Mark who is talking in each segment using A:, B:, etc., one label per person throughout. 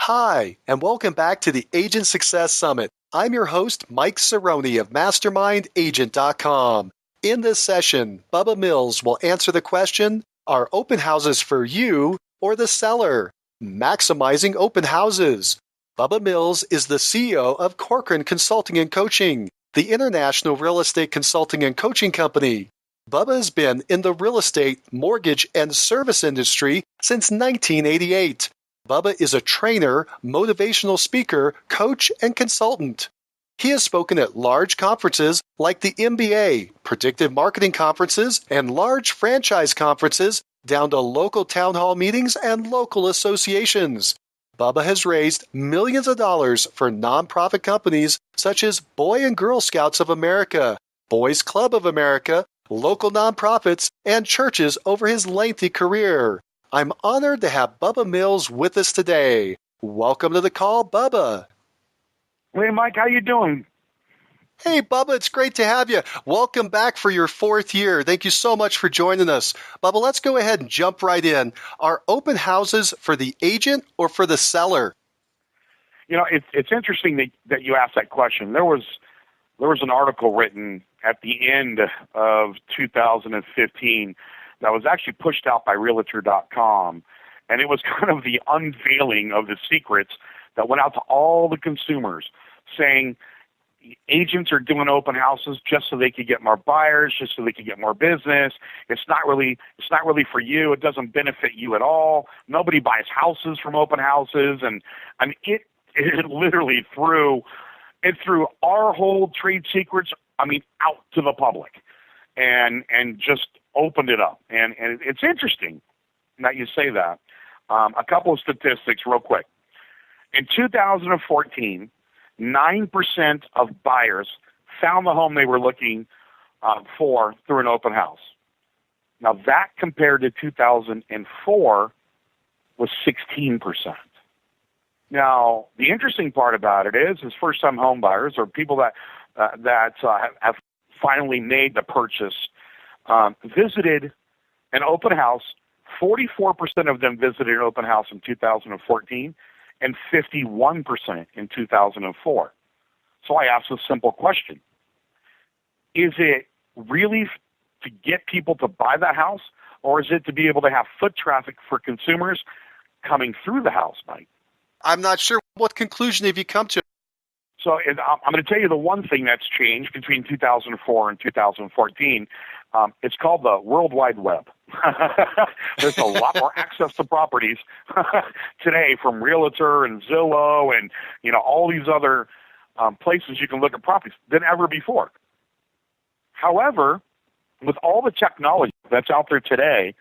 A: Hi, and welcome back to the Agent Success Summit. I'm your host, Mike Cerrone of MastermindAgent.com. In this session, Bubba Mills will answer the question, are open houses for you or the seller? Maximizing open houses. Bubba Mills is the CEO of Corcoran Consulting and Coaching, the international real estate consulting and coaching company. Bubba has been in the real estate, mortgage, and service industry since 1988. Bubba is a trainer, motivational speaker, coach, and consultant. He has spoken at large conferences like the MBA, predictive marketing conferences, and large franchise conferences, down to local town hall meetings and local associations. Bubba has raised millions of dollars for nonprofit companies such as Boy and Girl Scouts of America, Boys Club of America, local nonprofits, and churches over his lengthy career. I'm honored to have Bubba Mills with us today. Welcome to the call, Bubba.
B: Hey, Mike, how you doing?
A: Hey, Bubba, it's great to have you. Welcome back for your fourth year. Thank you so much for joining us. Bubba, let's go ahead and jump right in. Are open houses for the agent or for the seller?
B: You know, it's interesting that you asked that question. There was an article written at the end of 2015 that was actually pushed out by Realtor.com, and it was kind of the unveiling of the secrets that went out to all the consumers, saying agents are doing open houses just so they could get more buyers, just so they could get more business. It's not really for you. It doesn't benefit you at all. Nobody buys houses from open houses, and I mean it literally threw our whole trade secrets, out to the public, and just opened it up. And it's interesting that you say that. A couple of statistics real quick. In 2014, 9% of buyers found the home they were looking for through an open house. Now that compared to 2004 was 16%. Now, the interesting part about it is first-time home buyers or people that have finally made the purchase visited an open house. 44% of them visited an open house in 2014 and 51% in 2004. So I asked a simple question. Is it really to get people to buy that house, or is it to be able to have foot traffic for consumers coming through the house, Mike?
A: I'm not sure. What conclusion have you come to?
B: So I'm going to tell you the one thing that's changed between 2004 and 2014. It's called the World Wide Web. There's a lot more access to properties today from Realtor and Zillow and all these other places you can look at properties than ever before. However, with all the technology that's out there today,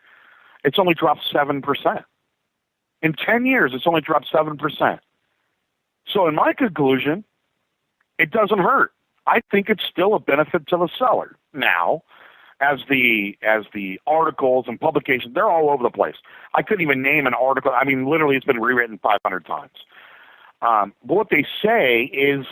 B: it's only dropped 7%. In 10 years, it's only dropped 7%. So in my conclusion, it doesn't hurt. I think it's still a benefit to the seller. Now, as the articles and publications, they're all over the place. I couldn't even name an article. I mean, literally, it's been rewritten 500 times. But what they say is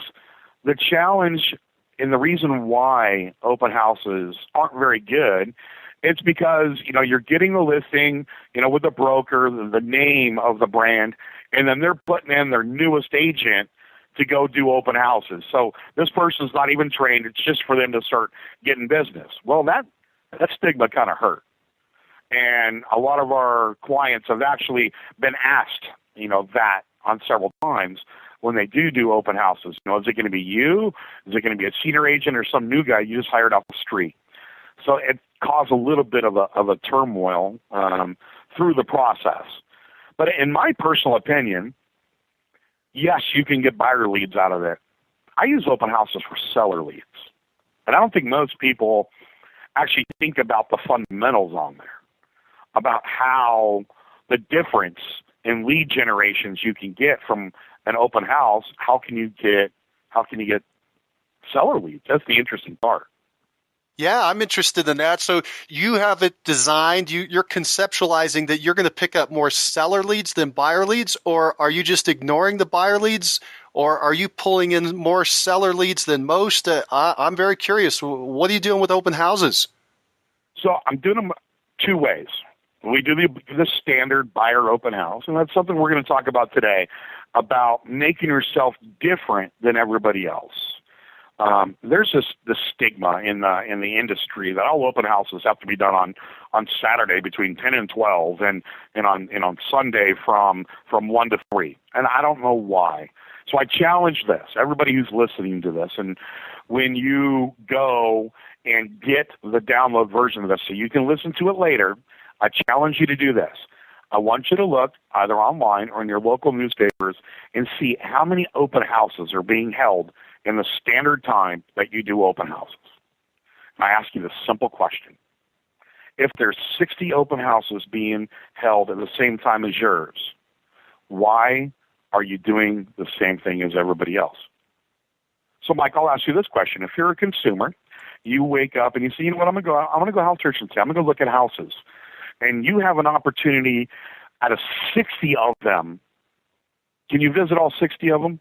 B: the challenge and the reason why open houses aren't very good, it's because, you're getting the listing, with the broker, the name of the brand, and then they're putting in their newest agent to go do open houses. So this person's not even trained. It's just for them to start getting business. Well, that stigma kind of hurt. And a lot of our clients have actually been asked, that on several times when they do open houses. Is it going to be you? Is it going to be a senior agent or some new guy you just hired off the street? So it caused a little bit of a turmoil through the process. But in my personal opinion, yes, you can get buyer leads out of it. I use open houses for seller leads. And I don't think most people actually think about the fundamentals on there, about how the difference in lead generations you can get from an open house. How can you get seller leads? That's the interesting part.
A: Yeah, I'm interested in that. So you have it designed, you're conceptualizing that you're going to pick up more seller leads than buyer leads, or are you just ignoring the buyer leads, or are you pulling in more seller leads than most? I'm very curious. What are you doing with open houses?
B: So I'm doing them two ways. We do the standard buyer open house, and that's something we're going to talk about today, about making yourself different than everybody else. There's this stigma in the industry that all open houses have to be done on Saturday between 10 and 12, and on Sunday from 1 to 3, and I don't know why. So I challenge this, everybody who's listening to this, and when you go and get the download version of this so you can listen to it later, I challenge you to do this. I want you to look either online or in your local newspapers and see how many open houses are being held in the standard time that you do open houses. And I ask you this simple question. If there's 60 open houses being held at the same time as yours, why are you doing the same thing as everybody else? So, Mike, I'll ask you this question. If you're a consumer, you wake up and you say, you know what, I'm going to go house search and say, I'm going to look at houses. And you have an opportunity out of 60 of them. Can you visit all 60 of them?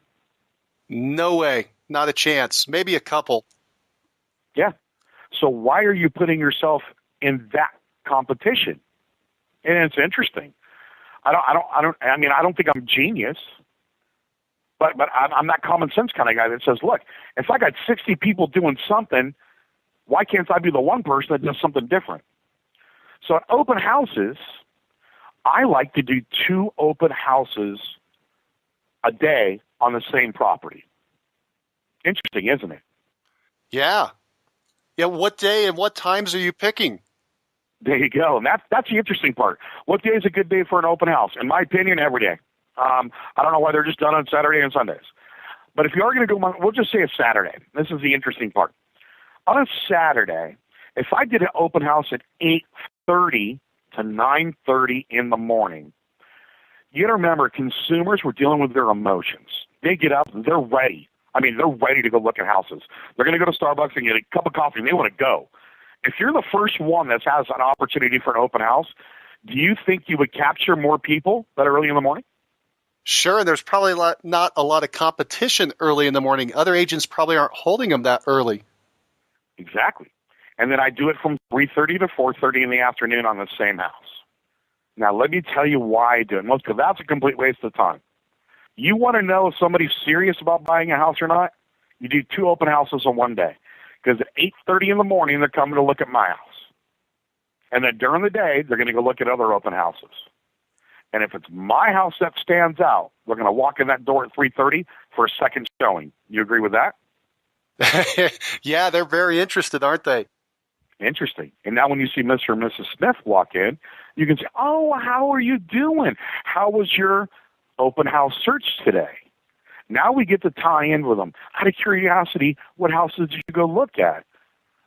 A: No way. Not a chance. Maybe a couple.
B: Yeah. So why are you putting yourself in that competition? And it's interesting. I don't think I'm genius, but I'm that common sense kind of guy that says, look, if I got 60 people doing something, why can't I be the one person that does something different? So at open houses, I like to do 2 open houses a day on the same property. Interesting, isn't it?
A: Yeah. Yeah. What day and what times are you picking?
B: There you go. And that's the interesting part. What day is a good day for an open house? In my opinion, every day. I don't know why they're just done on Saturday and Sundays. But if you are going to go, we'll just say a Saturday. This is the interesting part. On a Saturday, if I did an open house at 8:30 to 9:30 in the morning, you got to remember, consumers were dealing with their emotions. They get up, they're ready. They're ready to go look at houses. They're going to go to Starbucks and get a cup of coffee, and they want to go. If you're the first one that has an opportunity for an open house, do you think you would capture more people that early in the morning?
A: Sure, and there's probably not a lot of competition early in the morning. Other agents probably aren't holding them that early.
B: Exactly. And then I do it from 3:30 to 4:30 in the afternoon on the same house. Now, let me tell you why I do it. Because that's a complete waste of time. You want to know if somebody's serious about buying a house or not? You do 2 open houses on one day. Because at 8:30 in the morning, they're coming to look at my house. And then during the day, they're going to go look at other open houses. And if it's my house that stands out, they're going to walk in that door at 3:30 for a second showing. You agree with that?
A: Yeah, they're very interested, aren't they?
B: Interesting. And now when you see Mr. and Mrs. Smith walk in, you can say, oh, how are you doing? How was your open house search today? Now we get to tie in with them. Out of curiosity, what houses did you go look at?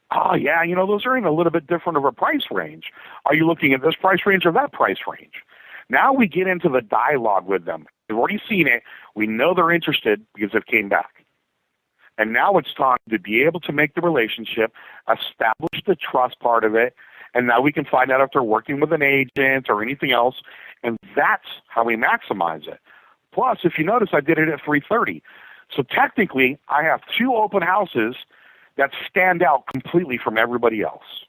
B: Oh, yeah, those are in a little bit different of a price range. Are you looking at this price range or that price range? Now we get into the dialogue with them. We've already seen it. We know they're interested because they came back. And now it's time to be able to make the relationship, establish the trust part of it, and now we can find out if they're working with an agent or anything else, and that's how we maximize it. Plus, if you notice, I did it at 3:30. So technically, I have 2 open houses that stand out completely from everybody else,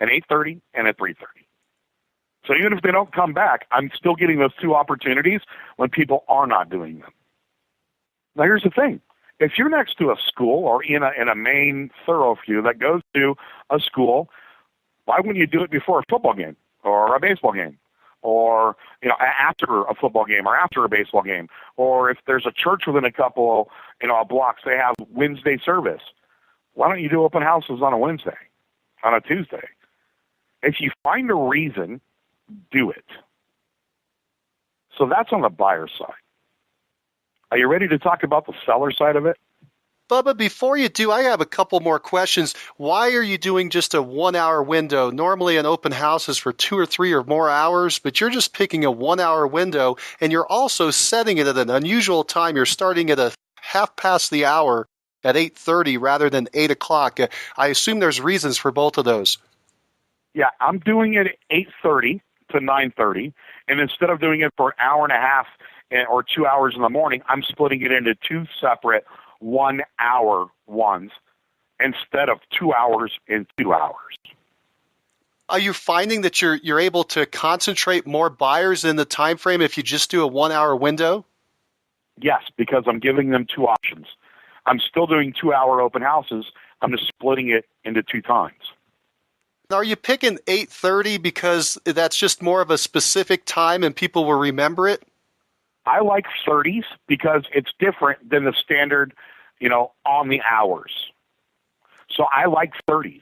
B: at 8:30 and at 3:30. So even if they don't come back, I'm still getting those 2 opportunities when people are not doing them. Now, here's the thing. If you're next to a school or in a main thoroughfare that goes to a school, why wouldn't you do it before a football game or a baseball game, or after a football game or after a baseball game, or if there's a church within a couple blocks, they have Wednesday service. Why don't you do open houses on a Wednesday, on a Tuesday? If you find a reason, do it. So that's on the buyer side. Are you ready to talk about the seller side of it?
A: Bubba, before you do, I have a couple more questions. Why are you doing just a 1-hour window? Normally an open house is for 2 or 3 or more hours, but you're just picking a 1-hour window, and you're also setting it at an unusual time. You're starting at a half past the hour at 8:30 rather than 8 o'clock. I assume there's reasons for both of those.
B: Yeah, I'm doing it at 8:30 to 9:30, and instead of doing it for an hour and a half or 2 hours in the morning, I'm splitting it into 2 separate 1-hour ones instead of 2 hours and 2 hours.
A: Are you finding that you're able to concentrate more buyers in the time frame if you just do a 1 hour window?
B: Yes, because I'm giving them two options. I'm still doing 2-hour open houses. I'm just splitting it into two times.
A: Are you picking 8:30 because that's just more of a specific time and people will remember it?
B: I like 30s because it's different than the standard, on the hours. So I like 30s.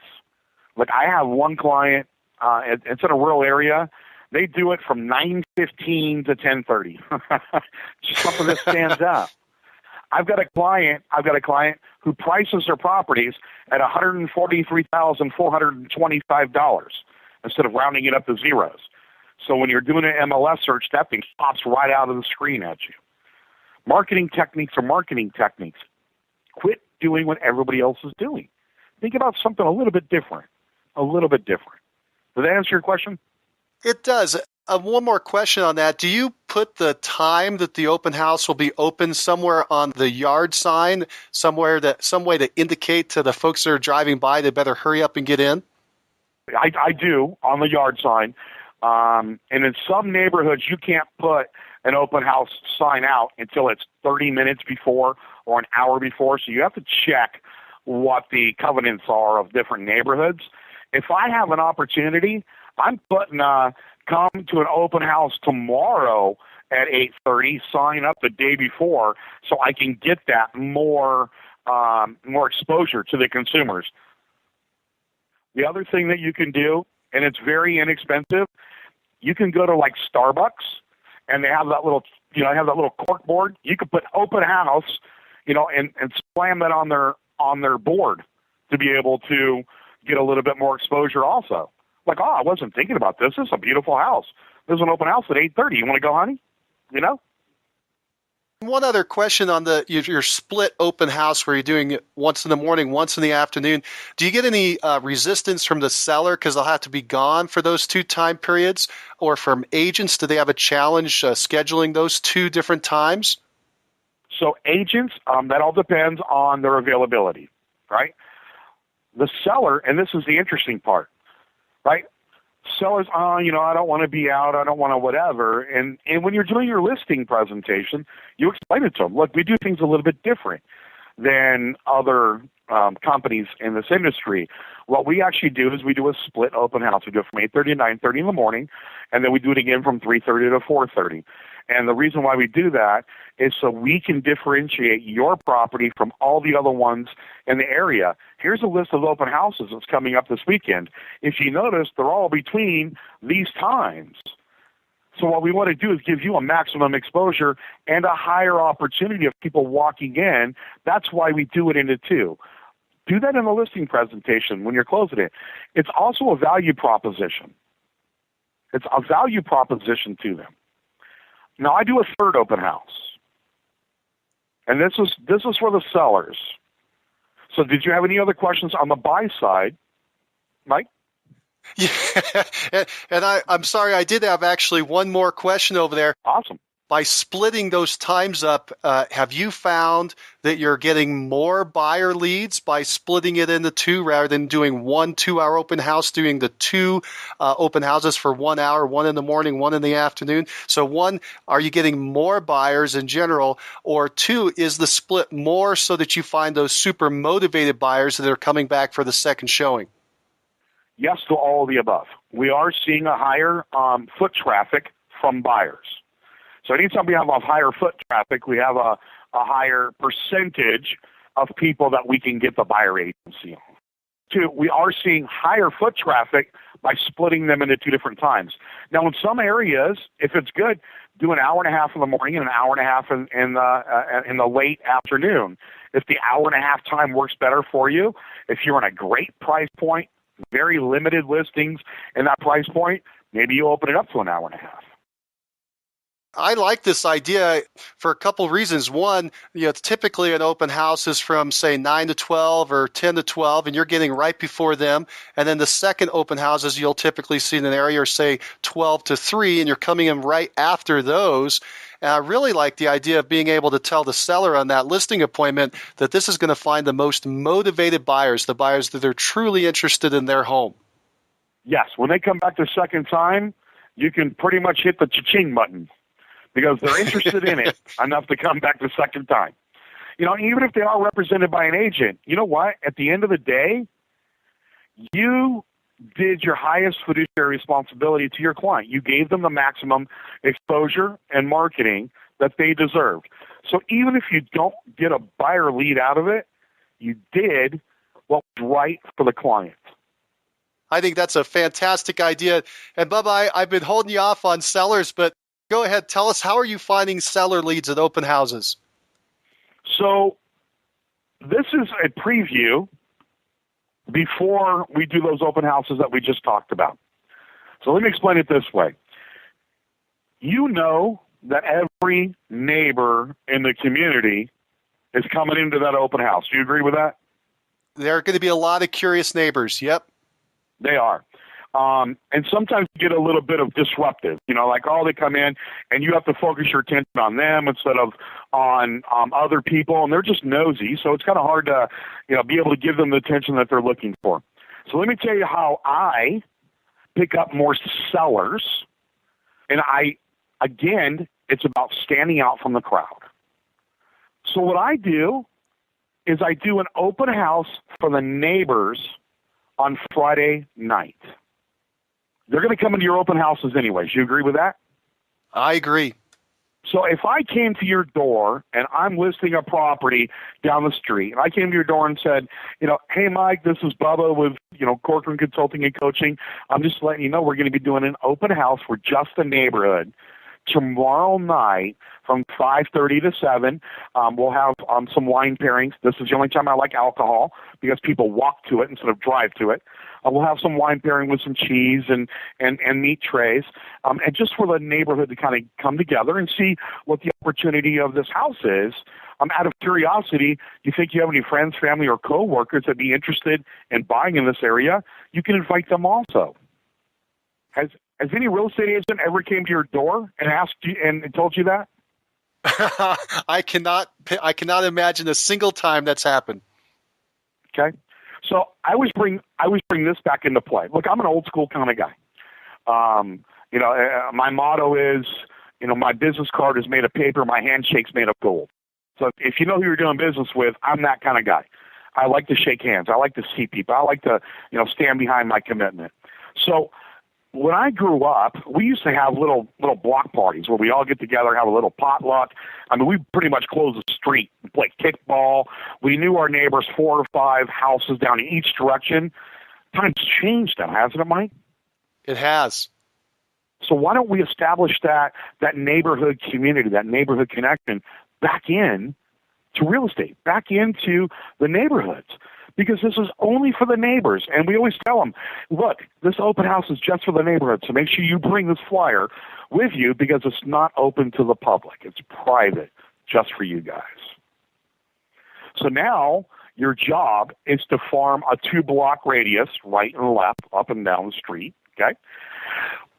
B: Like I have one client, it's in a rural area. They do it from 9:15 to 10:30. Just something that stands out. I've got a client who prices their properties at $143,425 instead of rounding it up to zeros. So when you're doing an MLS search, that thing pops right out of the screen at you. Marketing techniques are marketing techniques. Quit doing what everybody else is doing. Think about something a little bit different. A little bit different. Did that answer your question?
A: It does. One more question on that. Do you put the time that the open house will be open somewhere on the yard sign, some way to indicate to the folks that are driving by they better hurry up and get in?
B: I do on the yard sign. And in some neighborhoods, you can't put an open house sign out until it's 30 minutes before or an hour before. So you have to check what the covenants are of different neighborhoods. If I have an opportunity, I'm putting come to an open house tomorrow at 8:30, sign up the day before so I can get that more exposure to the consumers. The other thing that you can do, and it's very inexpensive, you can go to like Starbucks and they have that little cork board. You can put open house, and slam that on their board to be able to get a little bit more exposure also. Like, I wasn't thinking about this. This is a beautiful house. There's an open house at 8:30. You want to go, honey?
A: One other question on your split open house where you're doing it once in the morning, once in the afternoon. Do you get any resistance from the seller because they'll have to be gone for those two time periods? Or from agents, do they have a challenge scheduling those two different times?
B: So agents, that all depends on their availability, right? The seller, and this is the interesting part, right? Sellers, I don't want to be out. I don't want to whatever. And when you're doing your listing presentation, you explain it to them. Look, we do things a little bit different than other companies in this industry. What we actually do is we do a split open house. We do it from 8:30 to 9:30 in the morning, and then we do it again from 3:30 to 4:30. And the reason why we do that is so we can differentiate your property from all the other ones in the area. Here's a list of open houses that's coming up this weekend. If you notice, they're all between these times. So what we want to do is give you a maximum exposure and a higher opportunity of people walking in. That's why we do it into two. Do that in the listing presentation when you're closing it. It's also a value proposition. It's a value proposition to them. Now, I do a third open house, and this is for the sellers. So did you have any other questions on the buy side, Mike?
A: Yeah, and I'm sorry, I did have actually one more question over there.
B: Awesome.
A: By splitting those times up, have you found that you're getting more buyer leads by splitting it into two rather than doing 1 2-hour open house, doing the two open houses for 1 hour, one in the morning, one in the afternoon? So one, are you getting more buyers in general? Or two, is the split more so that you find those super motivated buyers that are coming back for the second showing?
B: Yes to all of the above. We are seeing a higher foot traffic from buyers. So anytime we have a higher foot traffic, we have a higher percentage of people that we can get the buyer agency on. Two, we are seeing higher foot traffic by splitting them into two different times. Now, in some areas, if it's good, do an hour and a half in the morning and an hour and a half in the late afternoon. If the hour and a half time works better for you, if you're in a great price point, very limited listings in that price point, maybe you open it up to an hour and a half.
A: I like this idea for a couple of reasons. One, typically an open house is from, say, 9 to 12 or 10 to 12, and you're getting right before them. And then the second open houses you'll typically see in an area are, say, 12 to 3, and you're coming in right after those. And I really like the idea of being able to tell the seller on that listing appointment that this is going to find the most motivated buyers, the buyers that are truly interested in their home.
B: Yes, when they come back the second time, you can pretty much hit the cha-ching button because they're interested in it enough to come back the second time. You know, even if they are represented by an agent, you know what? At the end of the day, you did your highest fiduciary responsibility to your client. You gave them the maximum exposure and marketing that they deserved. So even if you don't get a buyer lead out of it, you did what was right for the client.
A: I think that's a fantastic idea. And Bubba, I've been holding you off on sellers, but go ahead. Tell us, how are you finding seller leads at open houses?
B: So this is a preview before we do those open houses that we just talked about. So let me explain it this way. You know that every neighbor in the community is coming into that open house. Do you agree with that?
A: There are going to be a lot of curious neighbors. Yep.
B: They are. And sometimes you get a little bit of disruptive, you know, like, oh, they come in and you have to focus your attention on them instead of on other people, and they're just nosy. So it's kind of hard to, you know, be able to give them the attention that they're looking for. So let me tell you how I pick up more sellers. And again, it's about standing out from the crowd. So what I do is I do an open house for the neighbors on Friday night. They're going to come into your open houses anyways. You agree with that?
A: I agree.
B: So if I came to your door and I'm listing a property down the street, and I came to your door and said, you know, hey, Mike, this is Bubba with, you know, Corcoran Consulting and Coaching. I'm just letting you know we're going to be doing an open house for just the neighborhood tomorrow night from 5:30 to 7. We'll have some wine pairings. This is the only time I like alcohol because people walk to it instead of drive to it. We'll have some wine pairing with some cheese and meat trays, and just for the neighborhood to kind of come together and see what the opportunity of this house is. Out of curiosity, do you think you have any friends, family, or coworkers that be interested in buying in this area? You can invite them also. Has any real estate agent ever came to your door and asked you and told you that?
A: I cannot imagine a single time that's happened.
B: Okay. So I always bring this back into play. Look, I'm an old school kind of guy. My motto is, you know, my business card is made of paper, my handshake's made of gold. So if you know who you're doing business with, I'm that kind of guy. I like to shake hands. I like to see people. I like to, you know, stand behind my commitment. So when I grew up, we used to have little block parties where we all get together, have a little potluck. I mean, we pretty much closed the street, played kickball. We knew our neighbors 4 or 5 houses down in each direction. Times changed now, hasn't it, Mike?
A: It has.
B: So why don't we establish that neighborhood community, that neighborhood connection back in to real estate, back into the neighborhoods? Because this is only for the neighbors. And we always tell them, look, this open house is just for the neighborhood. So make sure you bring this flyer with you because it's not open to the public. It's private, just for you guys. So now your job is to farm a 2-block radius, right and left, up and down the street, okay?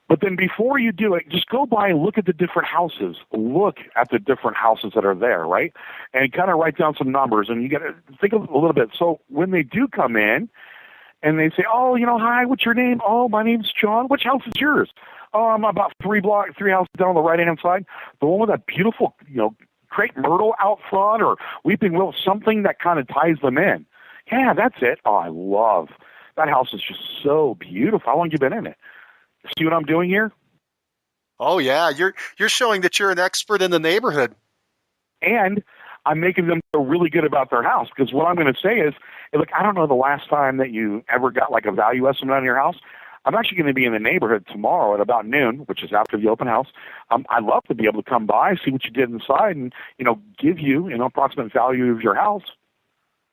B: But then before you do it, just go by and look at the different houses. Look at the different houses that are there, right? And kind of write down some numbers. And you got to think a little bit. So when they do come in and they say, oh, you know, hi, what's your name? Oh, my name's John. Which house is yours? Oh, I'm about 3 houses down on the right-hand side. The one with that beautiful, you know, crepe myrtle out front or weeping willow, something that kind of ties them in. Yeah, that's it. Oh, I love that house. Is just so beautiful. How long have you been in it? See what I'm doing here?
A: Oh yeah, you're showing that you're an expert in the neighborhood.
B: And I'm making them feel really good about their house because what I'm going to say is, hey, look, I don't know the last time that you ever got like a value estimate on your house. I'm actually going to be in the neighborhood tomorrow at about noon, which is after the open house. I'd love to be able to come by, see what you did inside, and give you an approximate value of your house.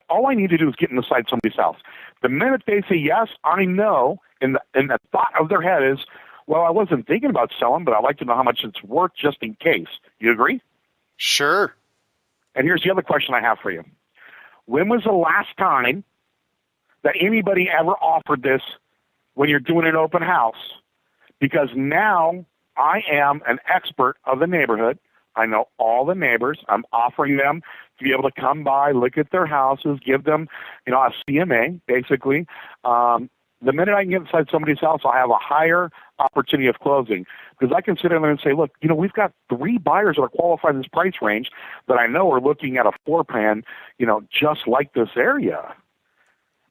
B: All I need to do is get inside somebody's house. The minute they say yes, I know in the thought of their head is, well, I wasn't thinking about selling, but I'd like to know how much it's worth just in case. You agree?
A: Sure.
B: And here's the other question I have for you. When was the last time that anybody ever offered this when you're doing an open house? Because now I am an expert of the neighborhood. I know all the neighbors. I'm offering them to be able to come by, look at their houses, give them, a CMA, basically. the minute I can get inside somebody's house, I'll have a higher opportunity of closing, because I can sit in there and say, look, we've got 3 buyers that are qualified in this price range that I know are looking at a floor plan, just like this area.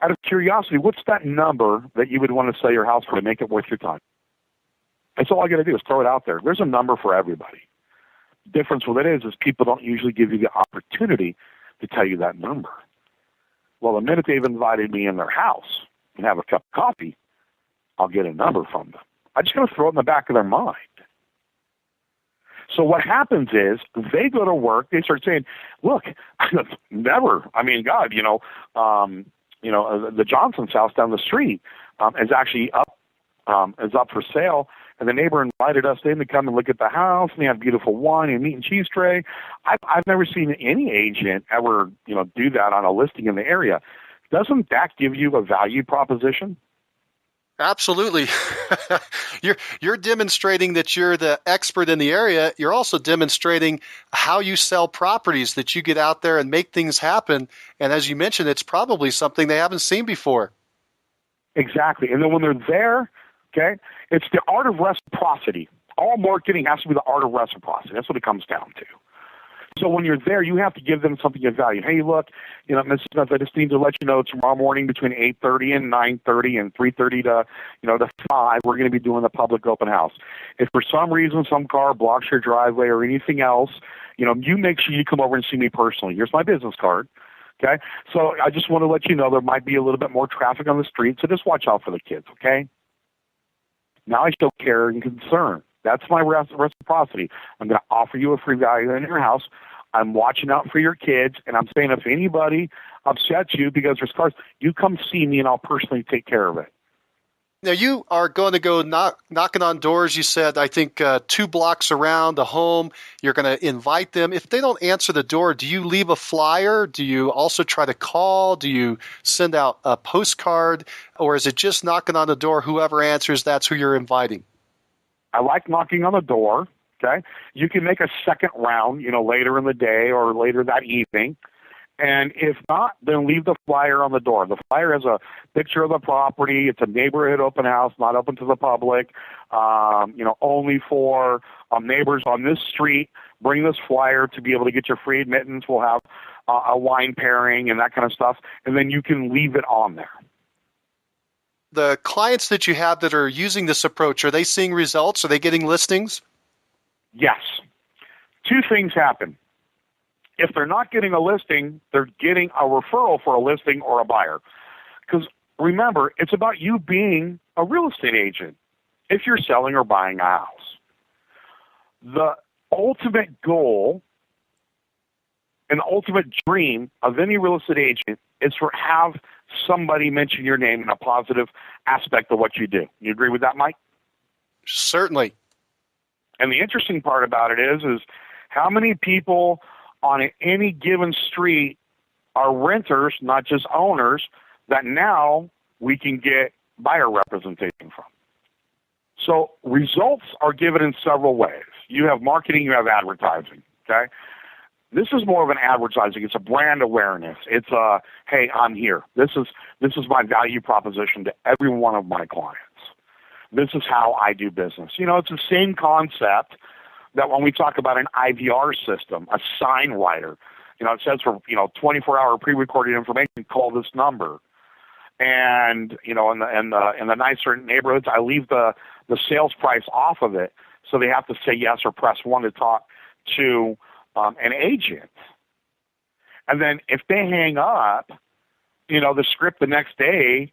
B: Out of curiosity, what's that number that you would want to sell your house for to make it worth your time? That's all I got to do is throw it out there. There's a number for everybody. The difference with it is people don't usually give you the opportunity to tell you that number. Well, the minute they've invited me in their house and have a cup of coffee, I'll get a number from them. I just got to throw it in the back of their mind. So what happens is they go to work, they start saying, look, never, God, the Johnson's house down the street is actually up for sale, and the neighbor invited us in to come and look at the house, and they have beautiful wine and meat and cheese tray. I've never seen any agent ever, do that on a listing in the area. Doesn't that give you a value proposition?
A: Absolutely. You're demonstrating that you're the expert in the area. You're also demonstrating how you sell properties, that you get out there and make things happen. And as you mentioned, it's probably something they haven't seen before.
B: Exactly. And then when they're there, okay, it's the art of reciprocity. All marketing has to be the art of reciprocity. That's what it comes down to. So when you're there, you have to give them something of value. Hey, look, Mrs. Smith, I just need to let you know tomorrow morning between 8:30 and 9:30 and 3:30 to 5, we're going to be doing the public open house. If for some reason some car blocks your driveway or anything else, you make sure you come over and see me personally. Here's my business card. Okay? So I just want to let you know there might be a little bit more traffic on the street, so just watch out for the kids, okay? Now I show care and concern. That's my reciprocity. I'm going to offer you a free value in your house. I'm watching out for your kids, and I'm saying if anybody upsets you because there's cars, you come see me, and I'll personally take care of it.
A: Now, you are going to go knocking on doors, you said, I think 2 blocks around the home. You're going to invite them. If they don't answer the door, do you leave a flyer? Do you also try to call? Do you send out a postcard? Or is it just knocking on the door? Whoever answers, that's who you're inviting?
B: I like knocking on the door. Okay, you can make a second round, later in the day or later that evening. And if not, then leave the flyer on the door. The flyer has a picture of the property. It's a neighborhood open house, not open to the public. Only for neighbors on this street. Bring this flyer to be able to get your free admittance. We'll have a wine pairing and that kind of stuff. And then you can leave it on there.
A: The clients that you have that are using this approach, are they seeing results? Are they getting listings?
B: Yes. 2 things happen. If they're not getting a listing, they're getting a referral for a listing or a buyer. Because remember, it's about you being a real estate agent if you're selling or buying a house. The ultimate goal and the ultimate dream of any real estate agent is to have somebody mention your name in a positive aspect of what you do. You agree with that, Mike?
A: Certainly.
B: And the interesting part about it is how many people on any given street are renters, not just owners, that now we can get buyer representation from. So results are given in several ways. You have marketing, you have advertising, okay? This is more of an advertising. It's a brand awareness. It's a, hey, I'm here. This is my value proposition to every one of my clients. This is how I do business. It's the same concept that when we talk about an IVR system, a sign writer, it says for, 24-hour pre-recorded information, call this number. And, in the nicer neighborhoods, I leave the sales price off of it. So they have to say yes or press 1 to talk to an agent. And then if they hang up, the script the next day,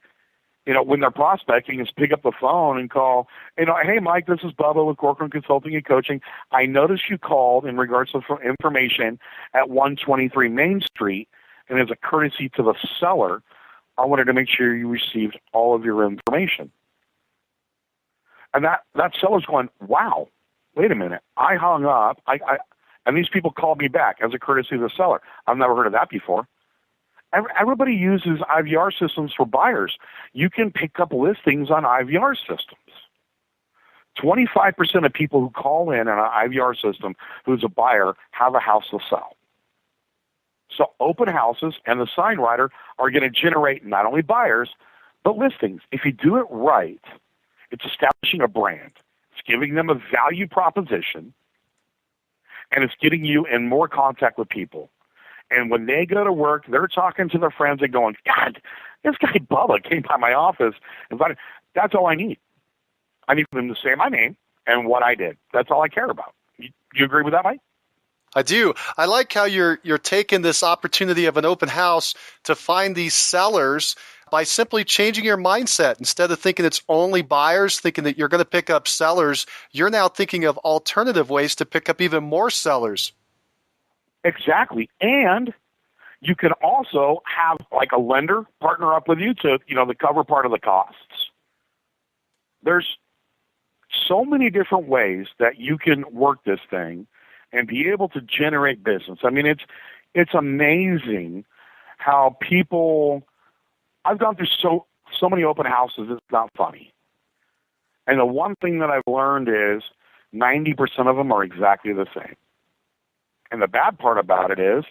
B: when they're prospecting, is pick up the phone and call, hey, Mike, this is Bubba with Corcoran Consulting and Coaching. I noticed you called in regards to information at 123 Main Street, and as a courtesy to the seller, I wanted to make sure you received all of your information. And that seller's going, wow, wait a minute. I hung up, and these people called me back as a courtesy of the seller. I've never heard of that before. Everybody uses IVR systems for buyers. You can pick up listings on IVR systems. 25% of people who call in on an IVR system who's a buyer have a house to sell. So open houses and the sign writer are going to generate not only buyers, But listings, if you do it right, it's establishing a brand. It's giving them a value proposition, and it's getting you in more contact with people. And when they go to work, they're talking to their friends and going, God, this guy Bubba came by my office. That's all I need. I need them to say my name and what I did. That's all I care about. You agree with that, Mike?
A: I do. I like how you're taking this opportunity of an open house to find these sellers by simply changing your mindset. Instead of thinking it's only buyers, thinking that you're going to pick up sellers, you're now thinking of alternative ways to pick up even more sellers.
B: Exactly. And you can also have like a lender partner up with you to, to cover part of the costs. There's so many different ways that you can work this thing and be able to generate business. I mean, it's amazing how people, I've gone through so many open houses, it's not funny. And the one thing that I've learned is 90% of them are exactly the same. And the bad part about it is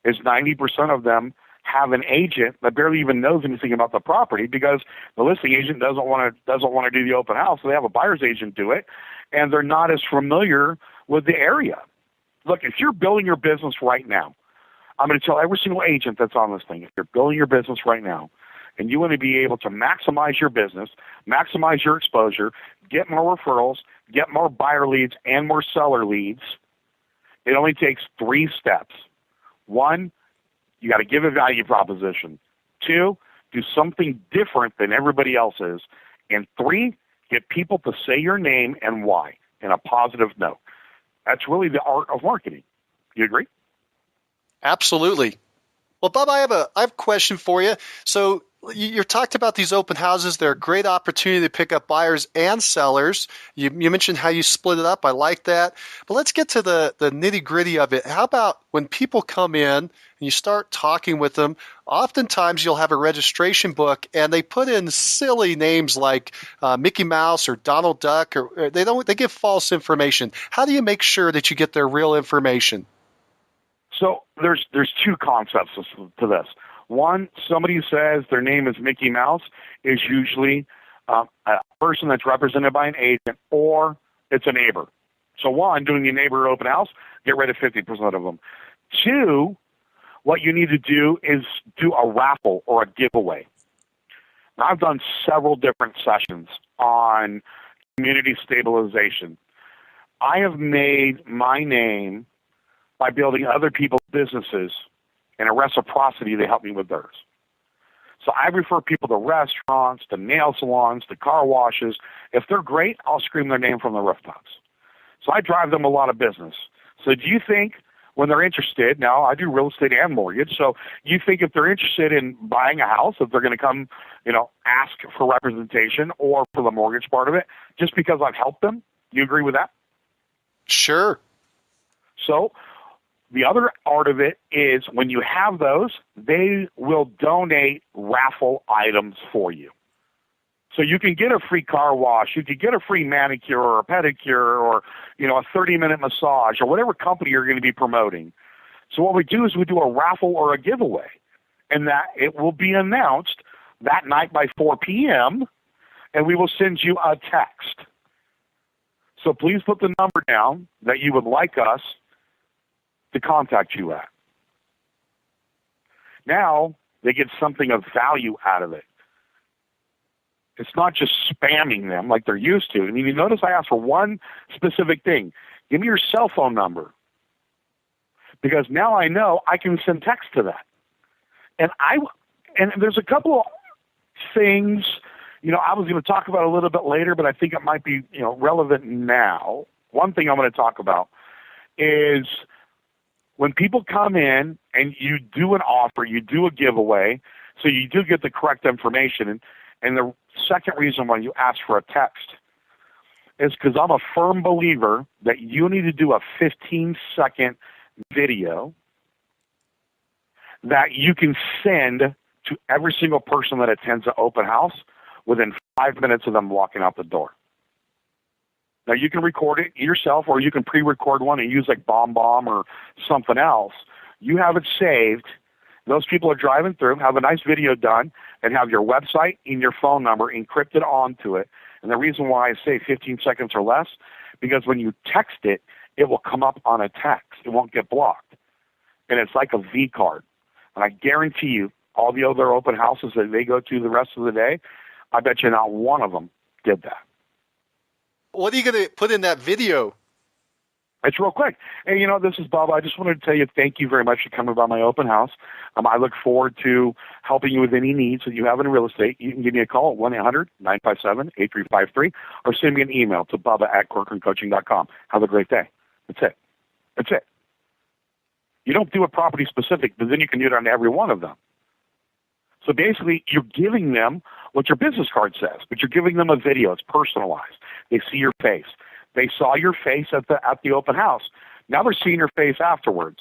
B: 90% of them have an agent that barely even knows anything about the property because the listing agent doesn't want to do the open house, so they have a buyer's agent do it, and they're not as familiar with the area. Look, if you're building your business right now, I'm going to tell every single agent that's on this thing, if you're building your business right now and you want to be able to maximize your business, maximize your exposure, get more referrals, get more buyer leads and more seller leads, it only takes 3 steps. 1, you got to give a value proposition. 2, do something different than everybody else is. And 3, get people to say your name and why in a positive note. That's really the art of marketing. You agree?
A: Absolutely. Well, Bob, I have a question for you. So you talked about these open houses. They're a great opportunity to pick up buyers and sellers. You mentioned how you split it up. I like that. But let's get to the nitty-gritty of it. How about when people come in and you start talking with them, oftentimes you'll have a registration book and they put in silly names like Mickey Mouse or Donald Duck, or they give false information. How do you make sure that you get their real information?
B: So there's 2 concepts to this. One, somebody who says their name is Mickey Mouse is usually a person that's represented by an agent, or it's a neighbor. So 1, doing your neighbor open house, get rid of 50% of them. 2, what you need to do is do a raffle or a giveaway. Now, I've done several different sessions on community stabilization. I have made my name by building other people's businesses, and a reciprocity, they help me with theirs. So I refer people to restaurants, to nail salons, to car washes. If they're great, I'll scream their name from the rooftops. So I drive them a lot of business. So do you think when they're interested, now I do real estate and mortgage, so you think if they're interested in buying a house, if they're going to come, ask for representation or for the mortgage part of it, just because I've helped them? Do you agree with that?
A: Sure.
B: So the other art of it is when you have those, they will donate raffle items for you. So you can get a free car wash, you can get a free manicure or a pedicure or, a 30-minute massage or whatever company you're going to be promoting. So what we do is we do a raffle or a giveaway, and that it will be announced that night by 4 p.m., and we will send you a text. So please put the number down that you would like us to contact you at. Now they get something of value out of it. It's not just spamming them like they're used to. I mean, you notice I asked for one specific thing. Give me your cell phone number. Because now I know I can send text to that. And there's a couple of things, I was going to talk about a little bit later, but I think it might be, relevant now. One thing I'm going to talk about is when people come in and you do an offer, you do a giveaway, so you do get the correct information. And the second reason why you ask for a text is because I'm a firm believer that you need to do a 15-second video that you can send to every single person that attends an open house within 5 minutes of them walking out the door. Now, you can record it yourself, or you can pre-record one and use like BombBomb or something else. You have it saved, Those people are driving through, have a nice video done, and have your website and your phone number encrypted onto it. And the reason why I say 15 seconds or less, because when you text it, it will come up on a text. It won't get blocked. And it's like a V card. And I guarantee you, all the other open houses that they go to the rest of the day, I bet you not one of them did that.
A: What are you going to put in that video?
B: It's real quick. And, this is Bubba. I just wanted to tell you thank you very much for coming by my open house. I look forward to helping you with any needs that you have in real estate. You can give me a call at 1-800-957-8353 or send me an email to bubba@corcorancoaching.com. Have a great day. That's it. You don't do a property specific, but then you can do it on every one of them. So basically, you're giving them what your business card says, but you're giving them a video. It's personalized. They see your face. They saw your face at the open house. Now they're seeing your face afterwards.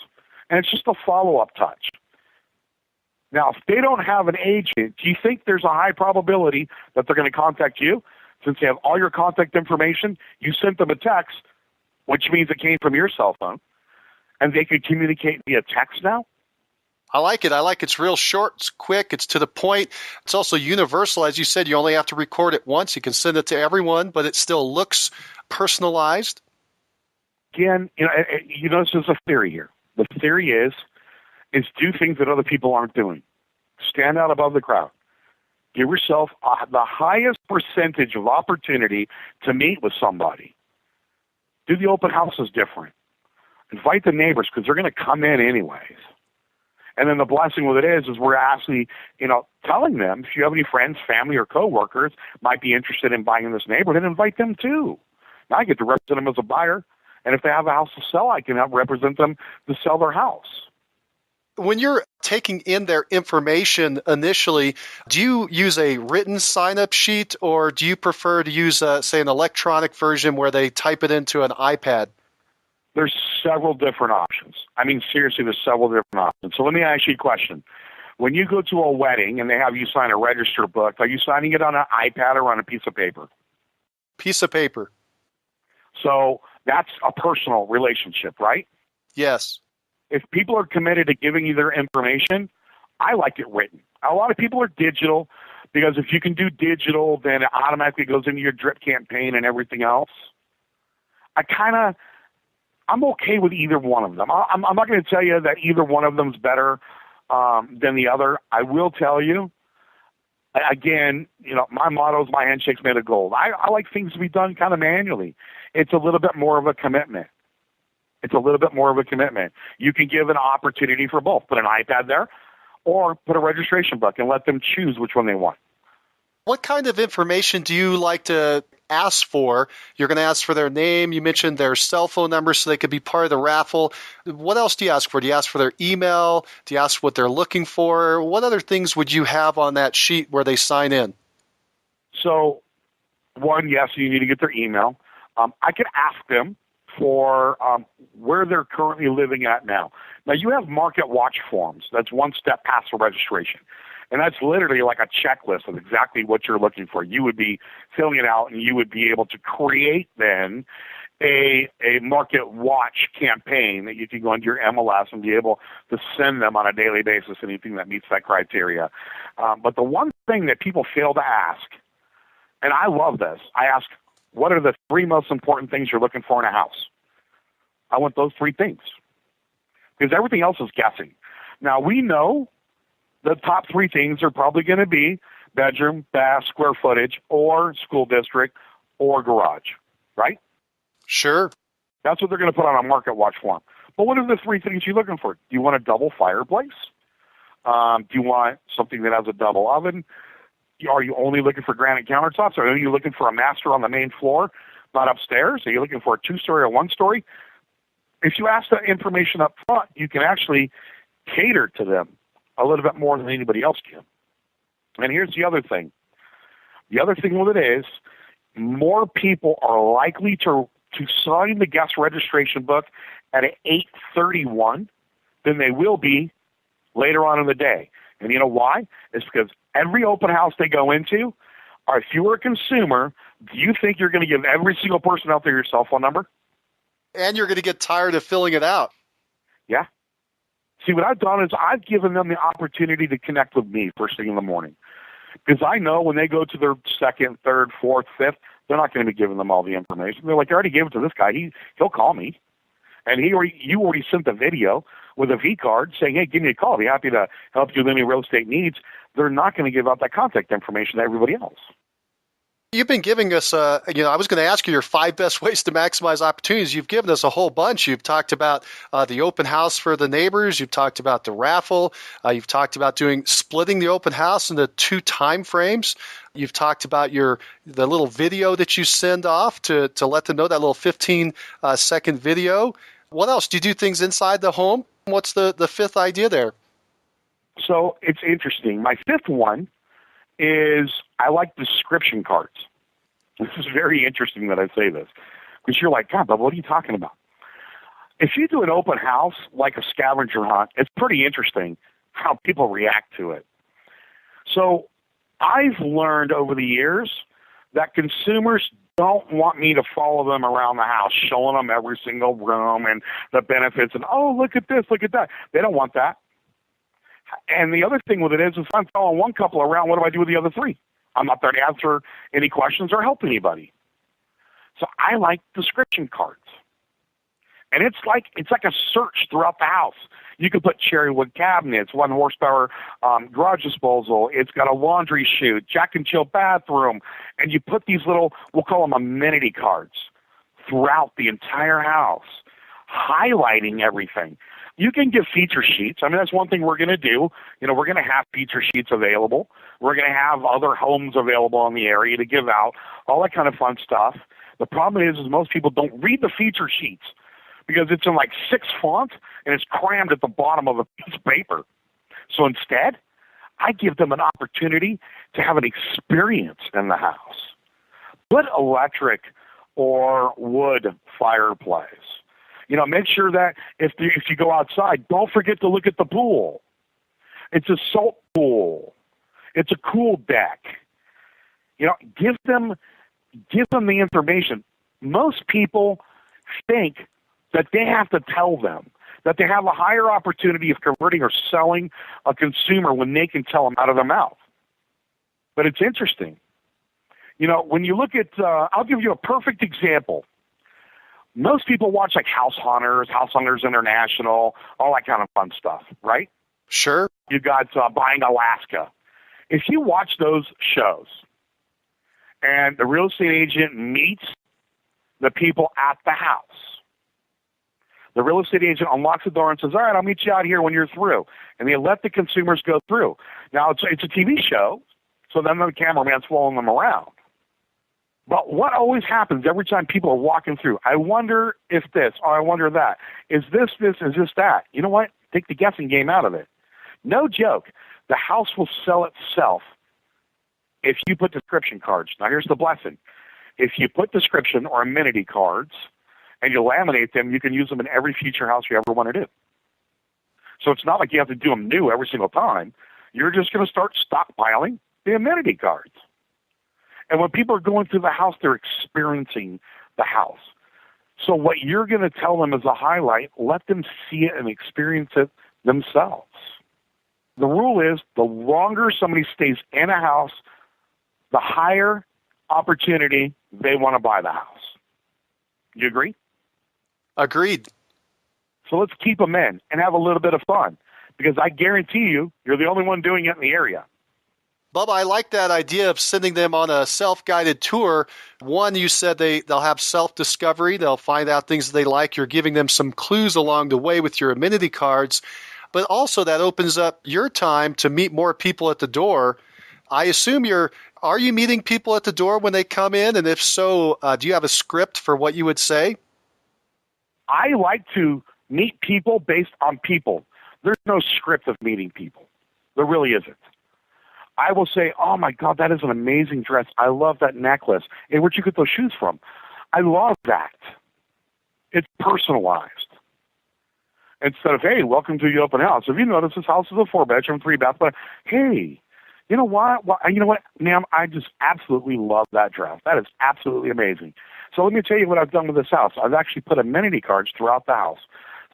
B: And it's just a follow-up touch. Now, if they don't have an agent, do you think there's a high probability that they're going to contact you? Since they have all your contact information, you sent them a text, which means it came from your cell phone, and they could communicate via text now?
A: I like it. It's real short, it's quick, it's to the point. It's also universal. As you said, you only have to record it once. You can send it to everyone, but it still looks personalized.
B: Again, this is a theory here. The theory is do things that other people aren't doing. Stand out above the crowd. Give yourself the highest percentage of opportunity to meet with somebody. Do the open houses different. Invite the neighbors because they're going to come in anyways. And then the blessing with it is we're actually, telling them, if you have any friends, family, or coworkers might be interested in buying in this neighborhood, invite them too. Now I get to represent them as a buyer, and if they have a house to sell, I can help represent them to sell their house.
A: When you're taking in their information initially, do you use a written sign-up sheet, or do you prefer to use, say, an electronic version where they type it into an iPad?
B: There's several different options. Seriously, there's several different options. So let me ask you a question. When you go to a wedding and they have you sign a register book, are you signing it on an iPad or on a piece of paper?
A: Piece of paper.
B: So that's a personal relationship, right?
A: Yes.
B: If people are committed to giving you their information, I like it written. A lot of people are digital because if you can do digital, then it automatically goes into your drip campaign and everything else. I'm okay with either one of them. I'm not going to tell you that either one of them is better than the other. I will tell you, again, my motto is my handshake's made of gold. I like things to be done kind of manually. It's a little bit more of a commitment. You can give an opportunity for both. Put an iPad there or put a registration book and let them choose which one they want.
A: What kind of information do you like to ask for? You're going to ask for their name. You mentioned their cell phone number so they could be part of the raffle. What else do you ask for? Do you ask for their email? Do you ask what they're looking for? What other things would you have on that sheet where they sign in?
B: So, one, yes, you need to get their email. I could ask them for where they're currently living at now. Now, you have market watch forms. That's one step past the registration. And that's literally like a checklist of exactly what you're looking for. You would be filling it out, and you would be able to create then a market watch campaign that you can go into your MLS and be able to send them on a daily basis anything that meets that criteria. But the one thing that people fail to ask, and I love this, I ask, what are the 3 most important things you're looking for in a house? I want those 3 things because everything else is guessing. Now, we know the top 3 things are probably going to be bedroom, bath, square footage, or school district, or garage, right?
A: Sure.
B: That's what they're going to put on a market watch form. But what are the 3 things you're looking for? Do you want a double fireplace? Do you want something that has a double oven? Are you only looking for granite countertops? Or are you looking for a master on the main floor, not upstairs? Are you looking for a 2-story or 1-story? If you ask that information up front, you can actually cater to them a little bit more than anybody else can. And here's the other thing. The other thing with it is more people are likely to sign the guest registration book at 8:31 than they will be later on in the day. And you know why? It's because every open house they go into, if you were a consumer, do you think you're going to give every single person out there your cell phone number?
A: And you're going to get tired of filling it out.
B: Yeah. See, what I've done is I've given them the opportunity to connect with me first thing in the morning. Because I know when they go to their second, third, fourth, fifth, they're not going to be giving them all the information. They're like, I already gave it to this guy. He'll call me. And you already sent the video with a V card saying, hey, give me a call. I'll be happy to help you with any real estate needs. They're not going to give out that contact information to everybody else.
A: You've been giving us, I was going to ask you your 5 best ways to maximize opportunities. You've given us a whole bunch. You've talked about the open house for the neighbors. You've talked about the raffle. You've talked about splitting the open house into 2 time frames. You've talked about the little video that you send off to let them know, that little 15-second video. What else? Do you do things inside the home? What's the 5th idea there?
B: So it's interesting. My 5th one is I like description cards. This is very interesting that I say this, because you're like, God, but what are you talking about? If you do an open house like a scavenger hunt, it's pretty interesting how people react to it. So I've learned over the years that consumers don't want me to follow them around the house, showing them every single room and the benefits and, oh, look at this, look at that. They don't want that. And the other thing with it is if I'm following one couple around, what do I do with the other 3? I'm not there to answer any questions or help anybody. So I like description cards. And it's like a search throughout the house. You can put cherrywood cabinets, 1 horsepower garage disposal. It's got a laundry chute, Jack and Jill bathroom. And you put these little, we'll call them amenity cards, throughout the entire house, highlighting everything. You can give feature sheets. I mean, that's one thing we're going to do. We're going to have feature sheets available. We're going to have other homes available in the area to give out, all that kind of fun stuff. The problem is most people don't read the feature sheets because it's in like 6 font and it's crammed at the bottom of a piece of paper. So instead, I give them an opportunity to have an experience in the house. Put electric or wood fireplace. Make sure that if you go outside, don't forget to look at the pool. It's a salt pool. It's a cool deck. Give them the information. Most people think that they have to tell them, that they have a higher opportunity of converting or selling a consumer when they can tell them out of their mouth. But it's interesting. When you look at, I'll give you a perfect example. Most people watch like House Hunters International, all that kind of fun stuff, right?
A: Sure.
B: You got Buying Alaska. If you watch those shows and the real estate agent meets the people at the house, the real estate agent unlocks the door and says, all right, I'll meet you out here when you're through. And they let the consumers go through. Now, it's a TV show, so then the cameraman's following them around. But what always happens every time people are walking through, I wonder if this, or I wonder that. Is this, is this, that? You know what? Take the guessing game out of it. No joke. The house will sell itself if you put description cards. Now, here's the blessing. If you put description or amenity cards and you laminate them, you can use them in every future house you ever want to do. So it's not like you have to do them new every single time. You're just going to start stockpiling the amenity cards. And when people are going through the house, they're experiencing the house. So what you're going to tell them as a highlight, let them see it and experience it themselves. The rule is the longer somebody stays in a house, the higher opportunity they want to buy the house. You agree?
A: Agreed.
B: So let's keep them in and have a little bit of fun, because I guarantee you're the only one doing it in the area.
A: Bubba, I like that idea of sending them on a self-guided tour. One, you said they'll have self-discovery. They'll find out things that they like. You're giving them some clues along the way with your amenity cards. But also that opens up your time to meet more people at the door. I assume are you meeting people at the door when they come in? And if so, do you have a script for what you would say?
B: I like to meet people based on people. There's no script of meeting people. There really isn't. I will say, oh, my God, that is an amazing dress. I love that necklace. Hey, where'd you get those shoes from? I love that. It's personalized. Instead of, hey, welcome to the open house. Have you noticed this house is a 4-bedroom, 3-bath? But hey, you know what? You know what, ma'am? I just absolutely love that dress. That is absolutely amazing. So let me tell you what I've done with this house. I've actually put amenity cards throughout the house.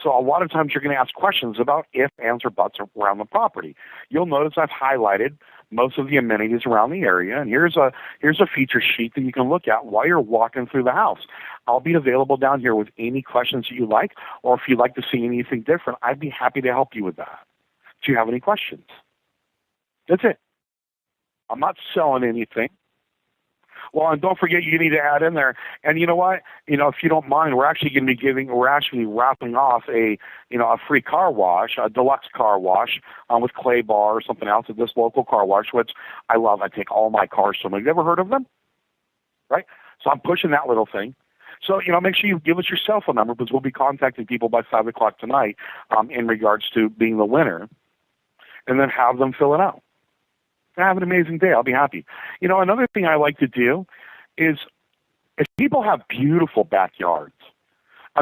B: So a lot of times you're going to ask questions about if, ands, or buts around the property. You'll notice I've highlighted most of the amenities around the area, and here's a feature sheet that you can look at while you're walking through the house. I'll be available down here with any questions that you like, or if you'd like to see anything different, I'd be happy to help you with that. Do you have any questions? That's it. I'm not selling anything. Well, and don't forget, you need to add in there. And you know what? If you don't mind, we're actually wrapping off a free car wash, a deluxe car wash with clay bar or something else at this local car wash, which I love. I take all my cars to them. Have you ever heard of them? Right? So I'm pushing that little thing. So, make sure you give us your cell phone number, because we'll be contacting people by 5 o'clock tonight in regards to being the winner, and then have them fill it out. Have an amazing day. I'll be happy. Another thing I like to do is, if people have beautiful backyards,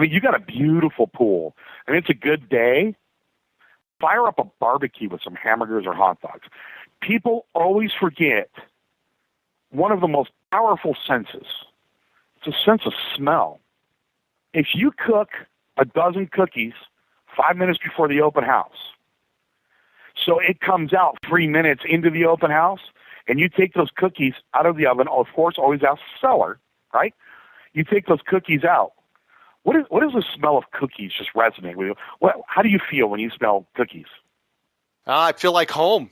B: you got a beautiful pool, and it's a good day, fire up a barbecue with some hamburgers or hot dogs. People always forget one of the most powerful senses. It's a sense of smell. If you cook a dozen cookies 5 minutes before the open house, so it comes out 3 minutes into the open house, and you take those cookies out of the oven, of course, always ask the seller, right? You take those cookies out. What does the smell of cookies just resonate with you? How do you feel when you smell cookies?
A: I feel like home.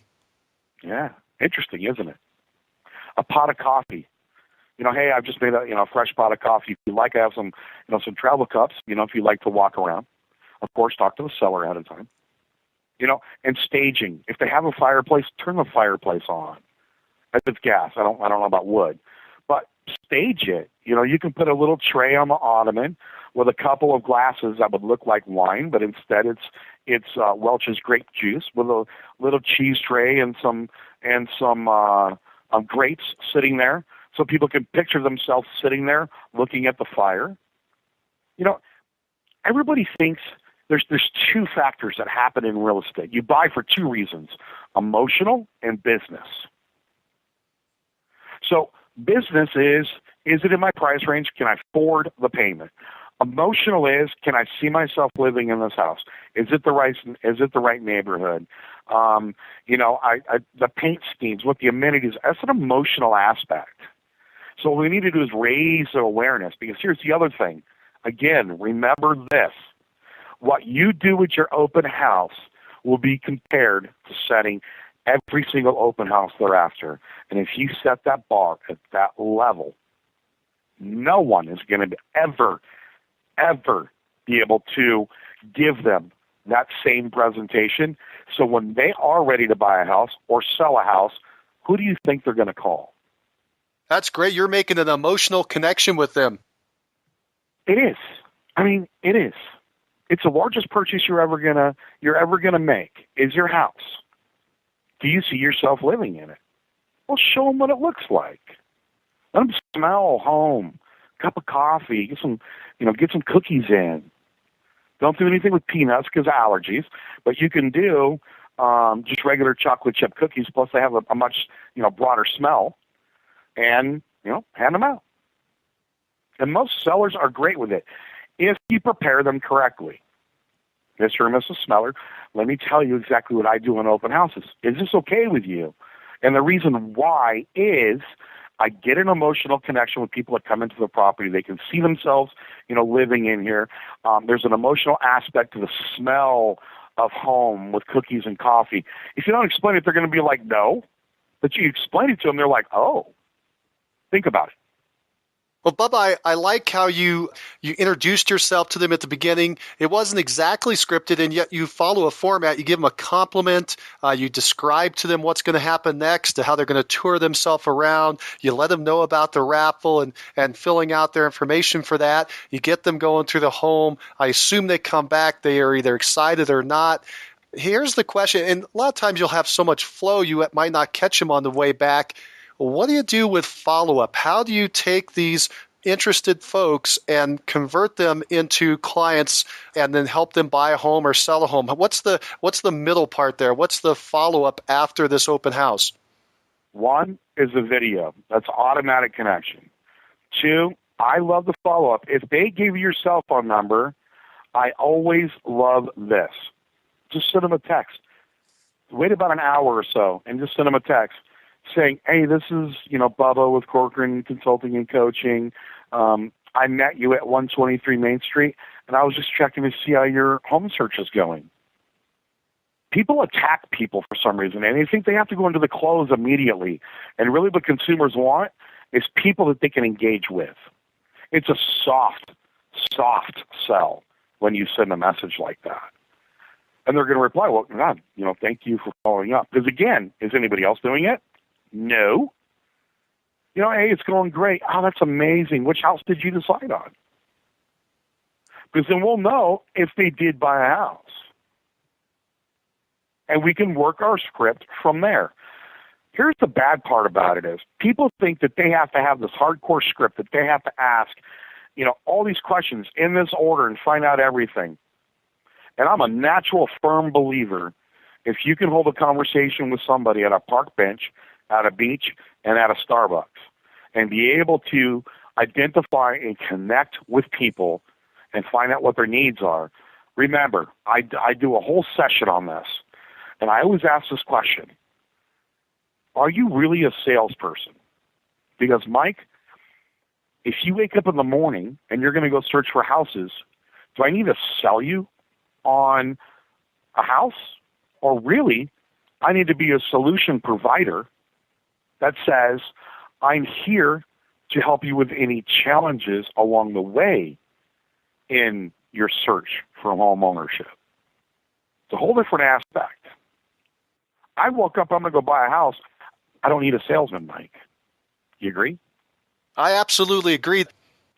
B: Yeah, interesting, isn't it? A pot of coffee. Hey, I've just made a fresh pot of coffee. If you like, I have some travel cups. If you like to walk around, of course, talk to the seller ahead of time. And staging. If they have a fireplace, turn the fireplace on. If it's gas, I don't know about wood, but stage it. You can put a little tray on the ottoman with a couple of glasses that would look like wine, but instead it's Welch's grape juice with a little cheese tray and some grapes sitting there, so people can picture themselves sitting there looking at the fire. Everybody thinks. There's two factors that happen in real estate. You buy for two reasons: emotional and business. So business is it in my price range? Can I afford the payment? Emotional is, can I see myself living in this house? Is it the right neighborhood? The paint schemes, what the amenities, that's an emotional aspect. So what we need to do is raise the awareness, because here's the other thing. Again, remember this. What you do with your open house will be compared to setting every single open house thereafter. And if you set that bar at that level, no one is going to ever be able to give them that same presentation. So when they are ready to buy a house or sell a house, who do you think they're going to call?
A: That's great. You're making an emotional connection with them.
B: It is. It is. It's the largest purchase you're ever gonna make is your house. Do you see yourself living in it? Well, show them what it looks like. Let them smell home. Cup of coffee. Get some cookies in. Don't do anything with peanuts because of allergies, but you can do just regular chocolate chip cookies. Plus, they have a much broader smell, and hand them out. And most sellers are great with it if you prepare them correctly. Mr. or Mrs. Smeller, let me tell you exactly what I do in open houses. Is this okay with you? And the reason why is I get an emotional connection with people that come into the property. They can see themselves, living in here. There's an emotional aspect to the smell of home with cookies and coffee. If you don't explain it, they're going to be like, no. But you explain it to them, they're like, oh. Think about it.
A: Well, Bubba, I like how you introduced yourself to them at the beginning. It wasn't exactly scripted, and yet you follow a format. You give them a compliment. You describe to them what's going to happen next, to how they're going to tour themselves around. You let them know about the raffle and filling out their information for that. You get them going through the home. I assume they come back. They are either excited or not. Here's the question, and a lot of times you'll have so much flow you might not catch them on the way back. What do you do with follow-up? How do you take these interested folks and convert them into clients and then help them buy a home or sell a home? What's the middle part there? What's the follow-up after this open house?
B: One is the video. That's automatic connection. Two, I love the follow-up. If they give you your cell phone number, I always love this. Just send them a text. Wait about an hour or so and just send them a text saying, hey, this is, Bubba with Corcoran Consulting and Coaching. I met you at 123 Main Street, and I was just checking to see how your home search is going. People attack people for some reason, and they think they have to go into the close immediately. And really what consumers want is people that they can engage with. It's a soft sell when you send a message like that. And they're going to reply, well, God, thank you for following up. Because again, is anybody else doing it? No. Hey, it's going great. Oh, that's amazing. Which house did you decide on? Because then we'll know if they did buy a house. And we can work our script from there. Here's the bad part about it is people think that they have to have this hardcore script, that they have to ask, all these questions in this order and find out everything. And I'm a natural, firm believer, if you can hold a conversation with somebody at a park bench, at a beach, and at a Starbucks, and be able to identify and connect with people and find out what their needs are. Remember, I do a whole session on this, and I always ask this question. Are you really a salesperson? Because, Mike, if you wake up in the morning and you're going to go search for houses, do I need to sell you on a house? Or really, I need to be a solution provider that says, I'm here to help you with any challenges along the way in your search for home ownership. It's a whole different aspect. I woke up, I'm going to go buy a house. I don't need a salesman, Mike. You agree?
A: I absolutely agree.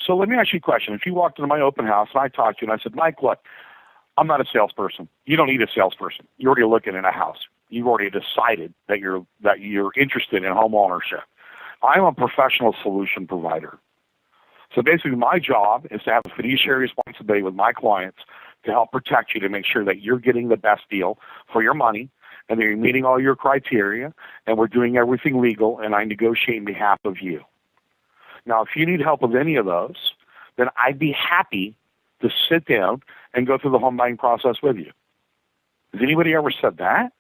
B: So let me ask you a question. If you walked into my open house and I talked to you and I said, Mike, look, I'm not a salesperson. You don't need a salesperson. You're already looking at a house. You've already decided that you're interested in home ownership. I'm a professional solution provider. So basically my job is to have a fiduciary responsibility with my clients to help protect you, to make sure that you're getting the best deal for your money and that you're meeting all your criteria and we're doing everything legal and I negotiate on behalf of you. Now, if you need help with any of those, then I'd be happy to sit down and go through the home buying process with you. Has anybody ever said that?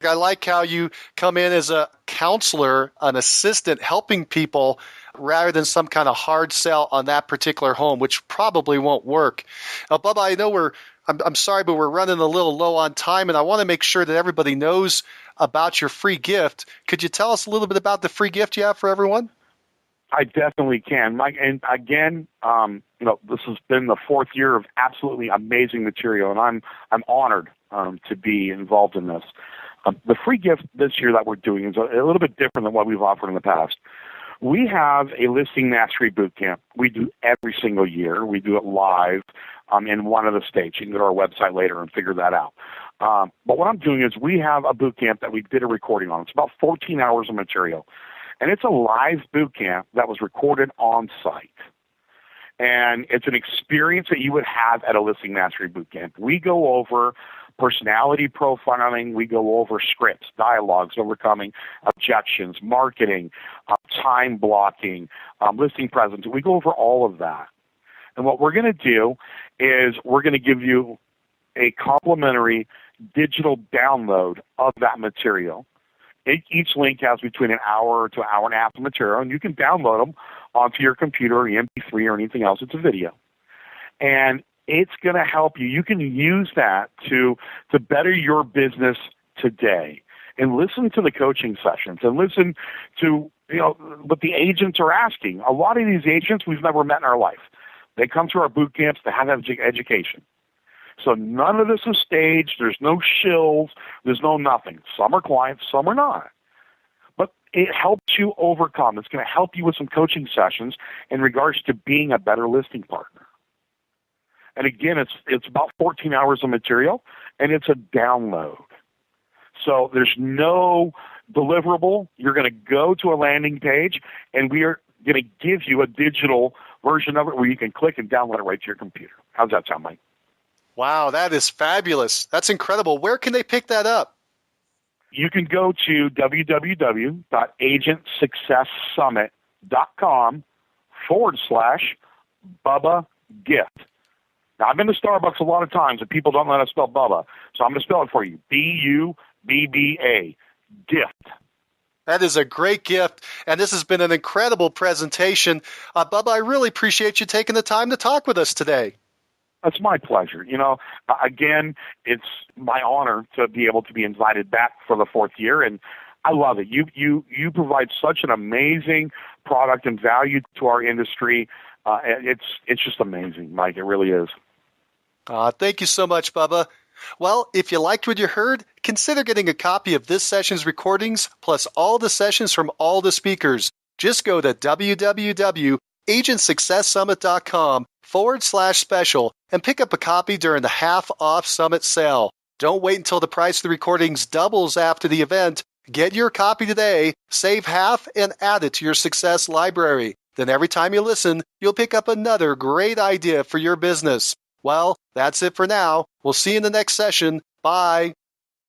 A: I like how you come in as a counselor, an assistant, helping people rather than some kind of hard sell on that particular home, which probably won't work. Now, Bubba, I know I'm sorry, but we're running a little low on time, and I want to make sure that everybody knows about your free gift. Could you tell us a little bit about the free gift you have for everyone?
B: I definitely can, Mike. And again, this has been the fourth year of absolutely amazing material, and I'm honored to be involved in this. The free gift this year that we're doing is a little bit different than what we've offered in the past. We have a listing mastery boot camp. We do every single year. We do it live in one of the states. You can go to our website later and figure that out. But what I'm doing is we have a boot camp that we did a recording on. It's about 14 hours of material. And it's a live boot camp that was recorded on site. And it's an experience that you would have at a listing mastery boot camp. We go over personality profiling, we go over scripts, dialogues, overcoming objections, marketing, time blocking, listing presence. We go over all of that. And what we're going to do is we're going to give you a complimentary digital download of that material. Each link has between an hour to an hour and a half of material, and you can download them onto your computer or MP3 or anything else. It's a video. And it's going to help you. You can use that to better your business today. And listen to the coaching sessions and listen to what the agents are asking. A lot of these agents we've never met in our life. They come to our boot camps to have education. So none of this is staged. There's no shills. There's no nothing. Some are clients, some are not. But it helps you overcome. It's going to help you with some coaching sessions in regards to being a better listing partner. And again, it's about 14 hours of material, and it's a download. So there's no deliverable. You're going to go to a landing page, and we are going to give you a digital version of it where you can click and download it right to your computer. How's that sound, Mike?
A: Wow, that is fabulous. That's incredible. Where can they pick that up?
B: You can go to www.agentsuccesssummit.com/Bubba Gift. Now, I've been to Starbucks a lot of times, and people don't know how to spell Bubba, so I'm going to spell it for you. Bubba. Gift.
A: That is a great gift, and this has been an incredible presentation. Bubba, I really appreciate you taking the time to talk with us today.
B: That's my pleasure. Again, it's my honor to be able to be invited back for the fourth year, and I love it. You provide such an amazing product and value to our industry. It's just amazing, Mike. It really is.
A: Thank you so much, Bubba. Well, if you liked what you heard, consider getting a copy of this session's recordings, plus all the sessions from all the speakers. Just go to www.agentsuccesssummit.com/special and pick up a copy during the half-off summit sale. Don't wait until the price of the recordings doubles after the event. Get your copy today, save half, and add it to your success library. Then every time you listen, you'll pick up another great idea for your business. Well, that's it for now. We'll see you in the next session. Bye.